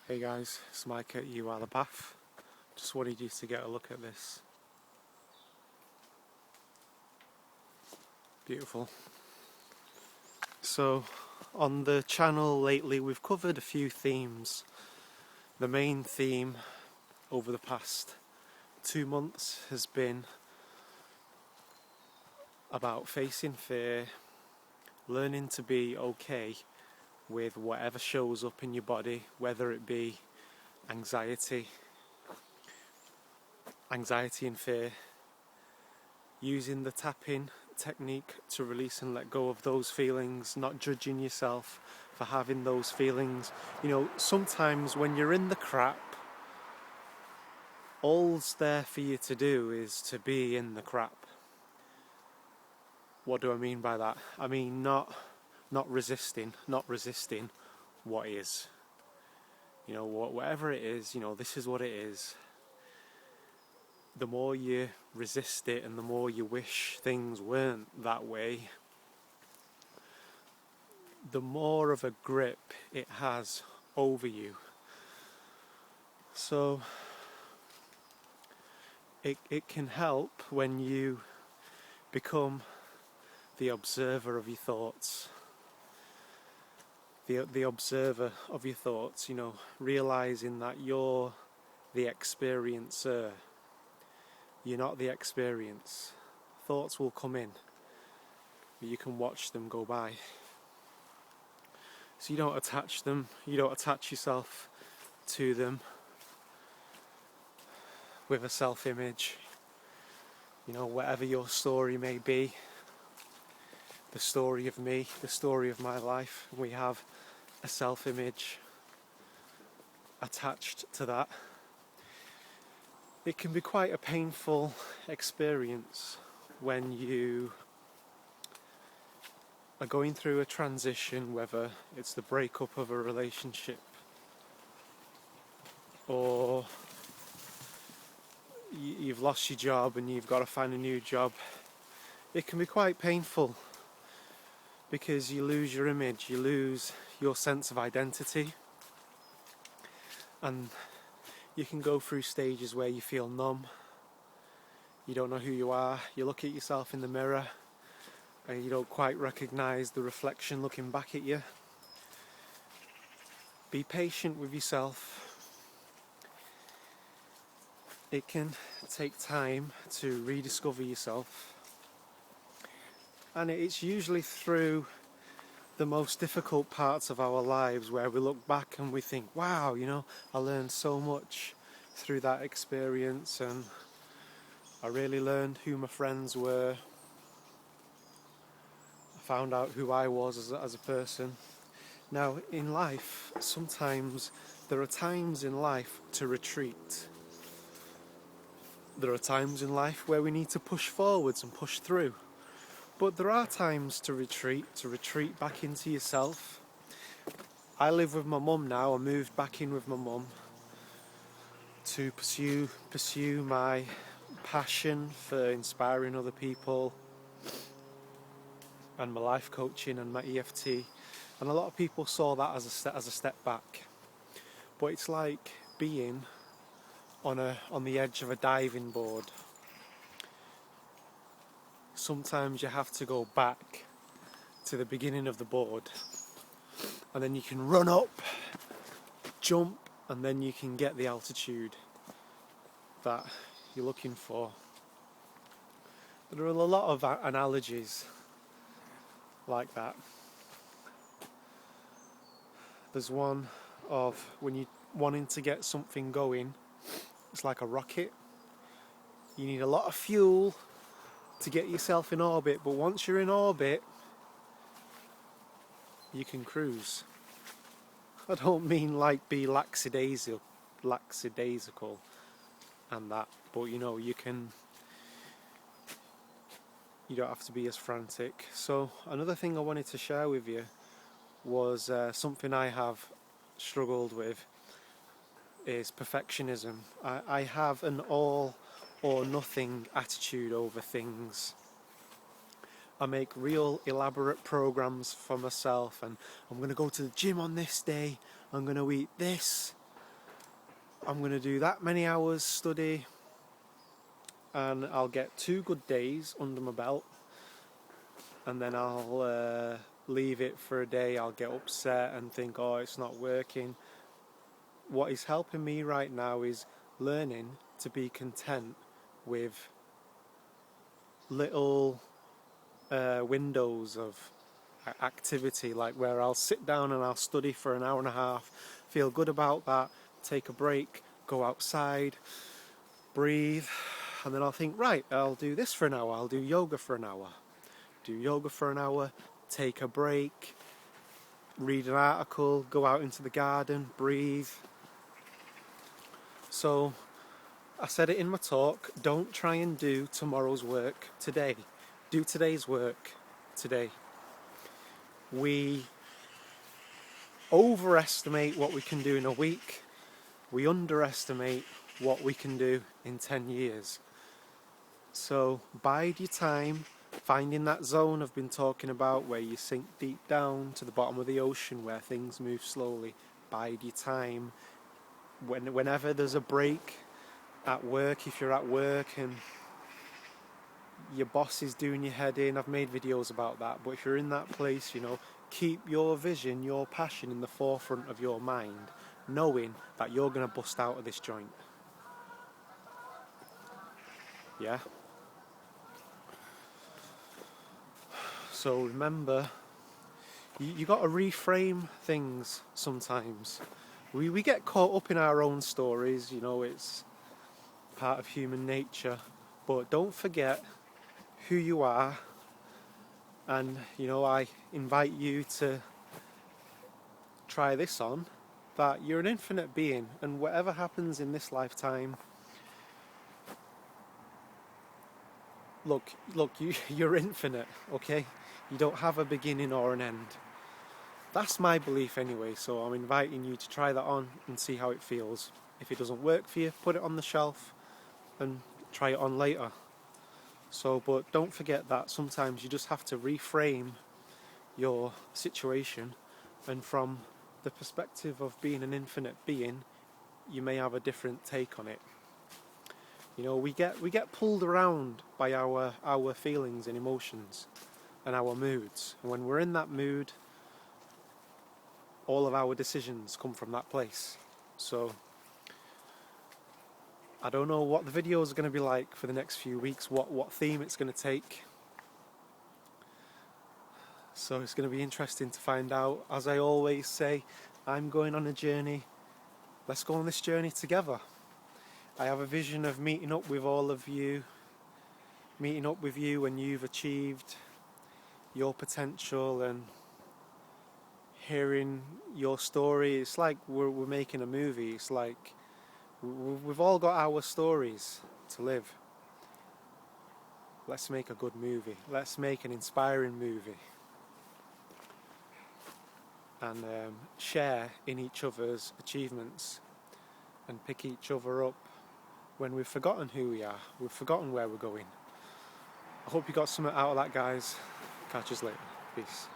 Hey guys, it's Mike at You Are The Path. Just wanted you to get a look at this. Beautiful. So, on the channel lately we've covered a few themes. The main theme over the past 2 months has been about facing fear, learning to be okay with whatever shows up in your body, whether it be anxiety and fear, using the tapping technique to release and let go of those feelings, not judging yourself for having those feelings. You know, sometimes when you're in the crap, all's there for you to do is to be in the crap. What do I mean by that? I mean not resisting what is. You know, whatever it is, you know, this is what it is. The more you resist it and the more you wish things weren't that way, the more of a grip it has over you. So it can help when you become the observer of your thoughts. The observer of your thoughts, you know, realizing that you're the experiencer. You're not the experience. Thoughts will come in, but you can watch them go by. So you don't attach them, you don't attach yourself to them with a self-image. You know, whatever your story may be, the story of me, the story of my life, we have a self-image attached to that. It can be quite a painful experience when you are going through a transition, whether it's the breakup of a relationship or you've lost your job and you've got to find a new job. It can be quite painful because you lose your image, you lose your sense of identity, and you can go through stages where you feel numb, you don't know who you are, you look at yourself in the mirror and you don't quite recognise the reflection looking back at you. Be patient with yourself. It can take time to rediscover yourself, and it's usually through the most difficult parts of our lives where we look back and we think, wow, you know, I learned so much through that experience, and I really learned who my friends were. I found out who I was as a person. Now, in life, sometimes there are times in life to retreat. There are times in life where we need to push forwards and push through. But there are times to retreat back into yourself. I live with my mum now. I moved back in with my mum to pursue my passion for inspiring other people and my life coaching and my EFT. And a lot of people saw that as a step back. But it's like being on the edge of a diving board. Sometimes you have to go back to the beginning of the board, and then you can run up, jump, and then you can get the altitude that you're looking for. There are a lot of analogies like that. There's one of when you're wanting to get something going, it's like a rocket. You need a lot of fuel to get yourself in orbit, but once you're in orbit, you can cruise. I don't mean like be lackadaisical and that, but you know, you don't have to be as frantic. So another thing I wanted to share with you was something I have struggled with is perfectionism. I have an all or nothing attitude over things. I make real elaborate programs for myself, and I'm going to go to the gym on this day, I'm going to eat this, I'm going to do that many hours study, and I'll get 2 good days under my belt, and then I'll leave it for a day. I'll get upset and think, oh, it's not working. What is helping me right now is learning to be content with little windows of activity, like where I'll sit down and I'll study for an hour and a half, feel good about that, take a break, go outside, breathe, and then I'll think, right, I'll do this for an hour, I'll do yoga for an hour, take a break, read an article, go out into the garden, breathe. So I said it in my talk, don't try and do tomorrow's work today. Do today's work today. We overestimate what we can do in a week. We underestimate what we can do in 10 years. So bide your time, finding that zone I've been talking about where you sink deep down to the bottom of the ocean where things move slowly. Bide your time. Whenever there's a break at work, if you're at work and your boss is doing your head in, I've made videos about that, but if you're in that place, keep your vision, your passion in the forefront of your mind, knowing that you're going to bust out of this joint. Yeah? So remember, you got to reframe things sometimes. We get caught up in our own stories, it's part of human nature, but don't forget who you are, and I invite you to try this on, that you're an infinite being, and whatever happens in this lifetime, look, you're infinite, okay? You don't have a beginning or an end. That's my belief anyway, so I'm inviting you to try that on and see how it feels. If it doesn't work for you, put it on the shelf and try it on later. So, but don't forget that sometimes you just have to reframe your situation, and from the perspective of being an infinite being, you may have a different take on it. We get pulled around by our feelings and emotions and our moods, and when we're in that mood, all of our decisions come from that place. So I don't know what the videos are going to be like for the next few weeks, what theme it's going to take. So it's going to be interesting to find out. As I always say, I'm going on a journey. Let's go on this journey together. I have a vision of meeting up with all of you, meeting up with you when you've achieved your potential and hearing your story. It's like we're making a movie. It's like we've all got our stories to live. Let's make a good movie. Let's make an inspiring movie. And share in each other's achievements and pick each other up when we've forgotten who we are, we've forgotten where we're going. I hope you got something out of that, guys. Catch us later. Peace.